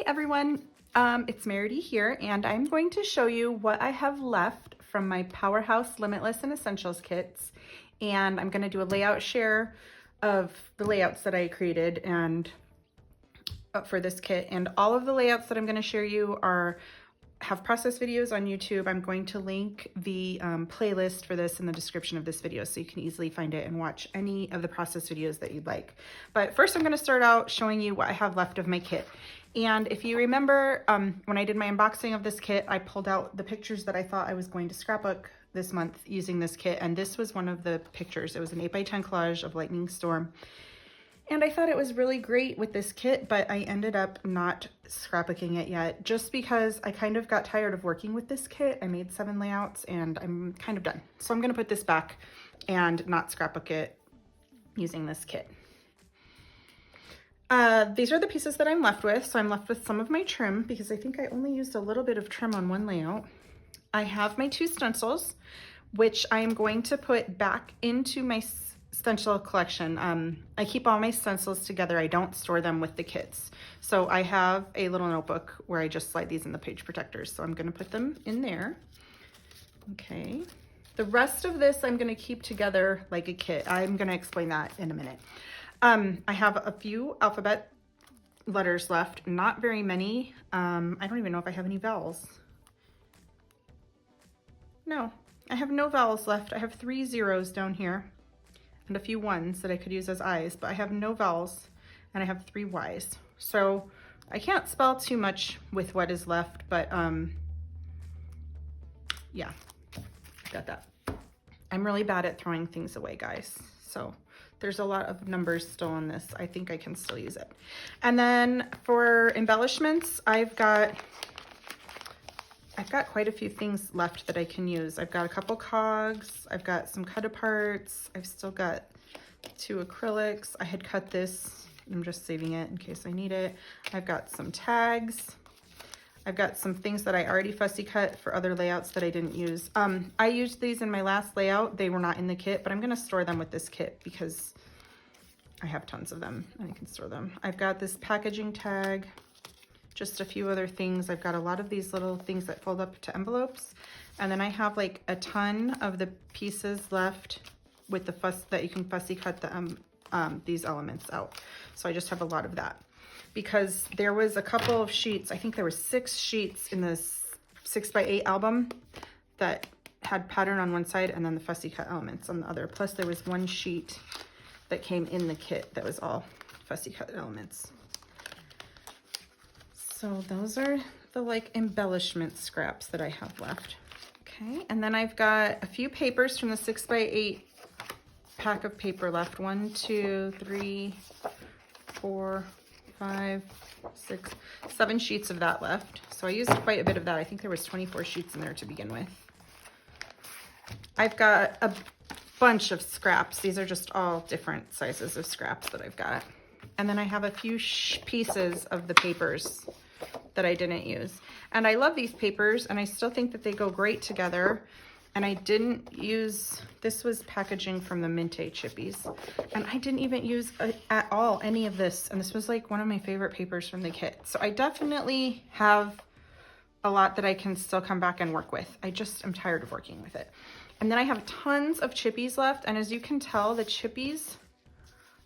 everyone, it's Meredy here, and I'm going to show you what I have left from my Powerhouse Limitless and Essentials kits, and I'm going to do a layout share of the layouts that I created and for this kit. And all of the layouts that I'm going to share you have process videos on YouTube. I'm going to link the playlist for this in the description of this video so you can easily find it and watch any of the process videos that you'd like. But first I'm going to start out showing you what I have left of my kit. And if you remember, when I did my unboxing of this kit, I pulled out the pictures that I thought I was going to scrapbook this month using this kit, and this was one of the pictures. It was an 8x10 collage of lightning storm. And I thought it was really great with this kit, but I ended up not scrapbooking it yet just because I kind of got tired of working with this kit. I made 7 layouts and I'm kind of done. So I'm gonna put this back and not scrapbook it using this kit. These are the pieces that I'm left with. So I'm left with some of my trim because I think I only used a little bit of trim on one layout. I have my 2 stencils, which I am going to put back into my stencil collection. I keep all my stencils together. I don't store them with the kits. So I have a little notebook where I just slide these in the page protectors. So I'm going to put them in there. Okay. The rest of this I'm going to keep together like a kit. I'm going to explain that in a minute. I have a few alphabet letters left, not very many. I don't even know if I have any vowels. No, I have no vowels left. I have 3 zeros down here and a few 1s that I could use as I's, but I have no vowels and I have 3 Y's. So I can't spell too much with what is left, but yeah, got that. I'm really bad at throwing things away, guys. So there's a lot of numbers still on this. I think I can still use it. And then for embellishments, I've got quite a few things left that I can use. I've got a couple cogs, I've got some cut aparts, I've still got 2 acrylics. I had cut this, I'm just saving it in case I need it. I've got some tags. I've got some things that I already fussy cut for other layouts that I didn't use. I used these in my last layout. They were not in the kit, but I'm gonna store them with this kit because I have tons of them and I can store them. I've got this packaging tag, just a few other things. I've got a lot of these little things that fold up to envelopes. And then I have like a ton of the pieces left with the fuss that you can fussy cut these elements out. So I just have a lot of that because there was a couple of sheets. I think there were 6 sheets in this 6x8 album that had pattern on one side and then the fussy cut elements on the other. Plus there was 1 sheet that came in the kit that was all fussy cut elements. So those are the like embellishment scraps that I have left. Okay, and then I've got a few papers from the 6x8 pack of paper left. 1, 2, 3, 4, 5, 6, 7 sheets of that left. So I used quite a bit of that. I think there was 24 sheets in there to begin with. I've got a bunch of scraps. These are just all different sizes of scraps that I've got. And then I have a few pieces of the papers that I didn't use. And I love these papers and I still think that they go great together. And I didn't use, this was packaging from the Minte Chippies. And I didn't even use at all any of this. And this was like one of my favorite papers from the kit. So I definitely have a lot that I can still come back and work with. I just am tired of working with it. And then I have tons of chippies left. And as you can tell, the chippies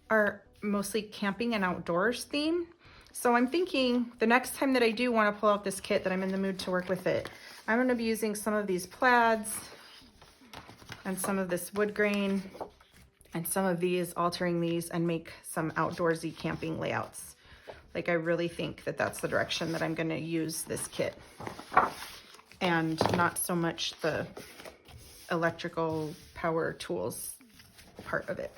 are mostly camping and outdoors theme. So I'm thinking the next time that I do want to pull out this kit that I'm in the mood to work with it, I'm going to be using some of these plaids and some of this wood grain and some of these, altering these and make some outdoorsy camping layouts. Like I really think that that's the direction that I'm going to use this kit and not so much the electrical power tools part of it.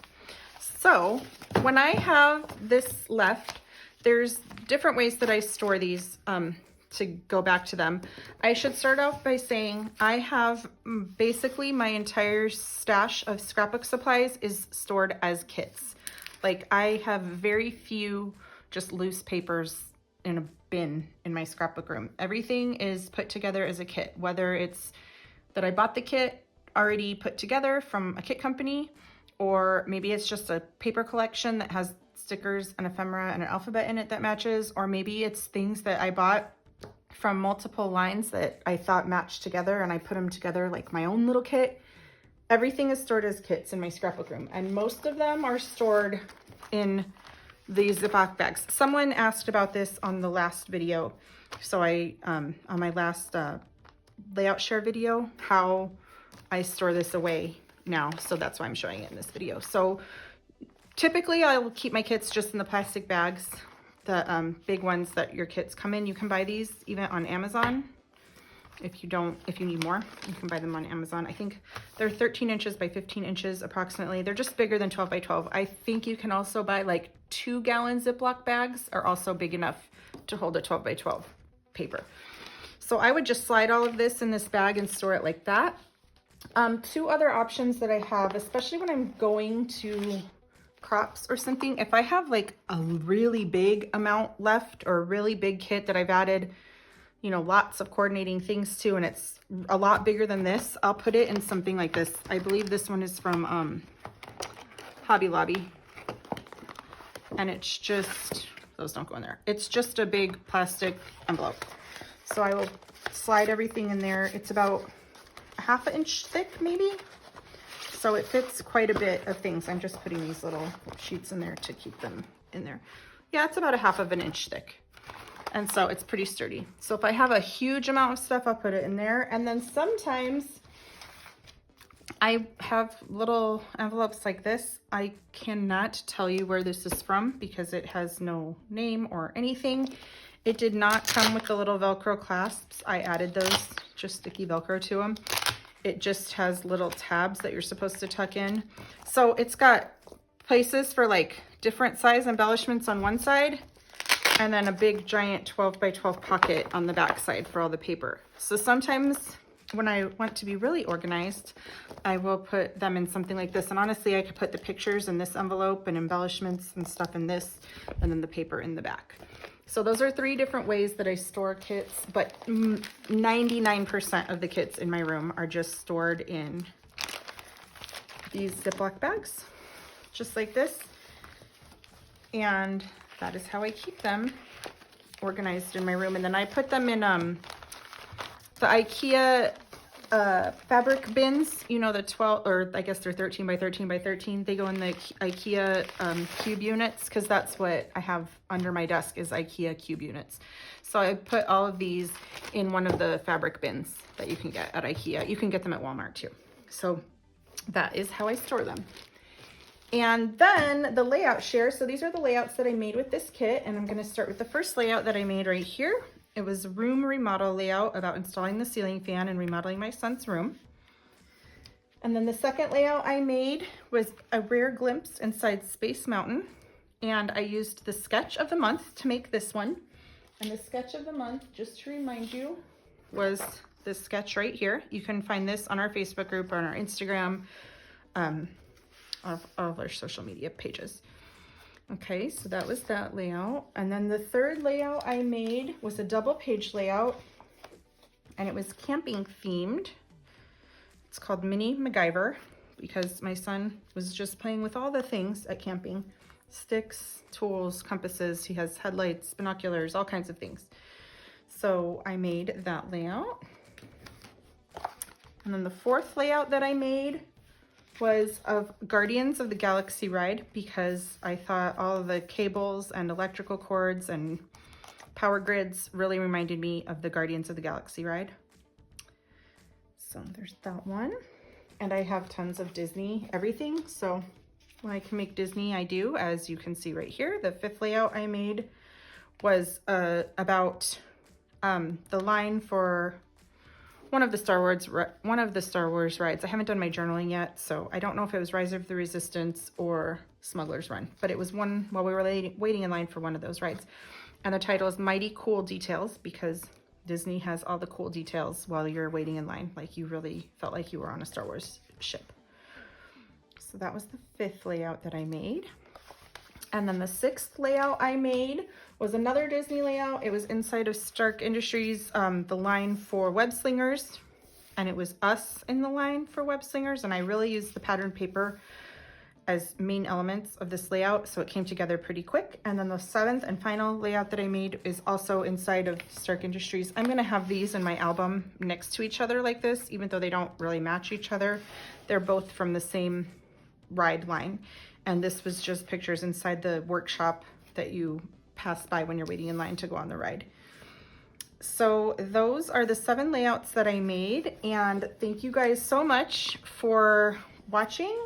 So when I have this left, there's different ways that I store these to go back to them. I should start off by saying I have basically my entire stash of scrapbook supplies is stored as kits. Like I have very few just loose papers in a bin in my scrapbook room. Everything is put together as a kit, whether it's that I bought the kit already put together from a kit company, or maybe it's just a paper collection that has stickers, an ephemera, and an alphabet in it that matches, or maybe it's things that I bought from multiple lines that I thought matched together and I put them together like my own little kit. Everything is stored as kits in my scrapbook room, and most of them are stored in these Ziploc bags. Someone asked about this on the last video. So on my last layout share video, how I store this away now. So that's why I'm showing it in this video. So typically I will keep my kits just in the plastic bags, the big ones that your kits come in. You can buy these even on Amazon. If you need more, you can buy them on Amazon. I think they're 13 inches by 15 inches approximately. They're just bigger than 12 by 12. I think you can also buy like 2-gallon Ziploc bags are also big enough to hold a 12 by 12 paper. So I would just slide all of this in this bag and store it like that. Two other options that I have, especially when I'm going to crops or something, if I have like a really big amount left or a really big kit that I've added, you know, lots of coordinating things to, and it's a lot bigger than this, I'll put it in something like this. I believe this one is from Hobby Lobby, and it's just, those don't go in there. It's just a big plastic envelope. So I will slide everything in there. It's about a ½ inch thick maybe. So it fits quite a bit of things. I'm just putting these little sheets in there to keep them in there. Yeah, it's about a ½ inch thick. And so it's pretty sturdy. So if I have a huge amount of stuff, I'll put it in there. And then sometimes I have little envelopes like this. I cannot tell you where this is from because it has no name or anything. It did not come with the little Velcro clasps. I added those, just sticky Velcro to them. It just has little tabs that you're supposed to tuck in. So it's got places for like different size embellishments on one side, and then a big giant 12 by 12 pocket on the back side for all the paper. So sometimes when I want to be really organized, I will put them in something like this. And honestly, I could put the pictures in this envelope and embellishments and stuff in this, and then the paper in the back. So those are 3 different ways that I store kits, but 99% of the kits in my room are just stored in these Ziploc bags, just like this. And that is how I keep them organized in my room. And then I put them in the IKEA fabric bins, you know, the 12, or I guess they're 13 by 13 by 13. They go in the IKEA cube units, because that's what I have under my desk is IKEA cube units. So I put all of these in one of the fabric bins that you can get at IKEA. You can get them at Walmart too. So that is how I store them. And then the layout share. So these are the layouts that I made with this kit. And I'm going to start with the first layout that I made right here. It was a room remodel layout about installing the ceiling fan and remodeling my son's room. And then the second layout I made was a rare glimpse inside Space Mountain. And I used the sketch of the month to make this one. And the sketch of the month, just to remind you, was this sketch right here. You can find this on our Facebook group or on our Instagram, all of our social media pages. Okay, so that was that layout. And then the third layout I made was a double page layout, and it was camping themed. It's called Mini MacGyver because my son was just playing with all the things at camping. Sticks, tools, compasses, he has headlights, binoculars, all kinds of things. So I made that layout. And then the fourth layout that I made was of Guardians of the Galaxy ride, because I thought all of the cables and electrical cords and power grids really reminded me of the Guardians of the Galaxy ride. So there's that one. And I have tons of Disney everything. So when I can make Disney, I do, as you can see right here. The fifth layout I made was about the line for one of the Star Wars rides. I haven't done my journaling yet, so I don't know if it was Rise of the Resistance or Smuggler's Run, but it was one while we were waiting in line for one of those rides. And the title is Mighty Cool Details, because Disney has all the cool details while you're waiting in line, like you really felt like you were on a Star Wars ship. So that was the fifth layout that I made. And then the sixth layout I made was another Disney layout. It was inside of Stark Industries, the line for web slingers, and it was us in the line for web slingers. And I really used the pattern paper as main elements of this layout, so it came together pretty quick. And then the 7th and final layout that I made is also inside of Stark Industries. I'm gonna have these in my album next to each other like this, even though they don't really match each other. They're both from the same ride line. And this was just pictures inside the workshop that you pass by when you're waiting in line to go on the ride. So those are the 7 layouts that I made, and thank you guys so much for watching.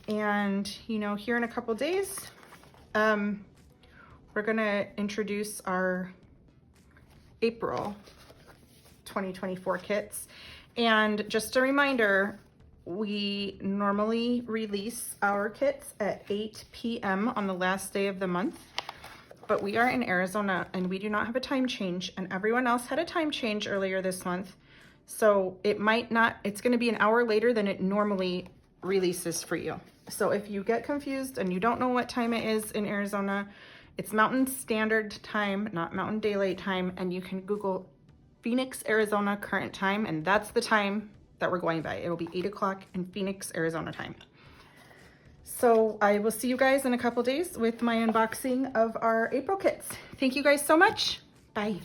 And you know, here in a couple days, we're gonna introduce our April 2024 kits. And just a reminder, we normally release our kits at 8 p.m. on the last day of the month, but we are in Arizona and we do not have a time change, and everyone else had a time change earlier this month. So it might not, it's gonna be an hour later than it normally releases for you. So if you get confused and you don't know what time it is in Arizona, it's Mountain Standard Time, not Mountain Daylight Time, and you can Google Phoenix, Arizona current time, and that's the time that we're going by. It will be 8 o'clock in Phoenix, Arizona time. So I will see you guys in a couple days with my unboxing of our April kits. Thank you guys so much. Bye.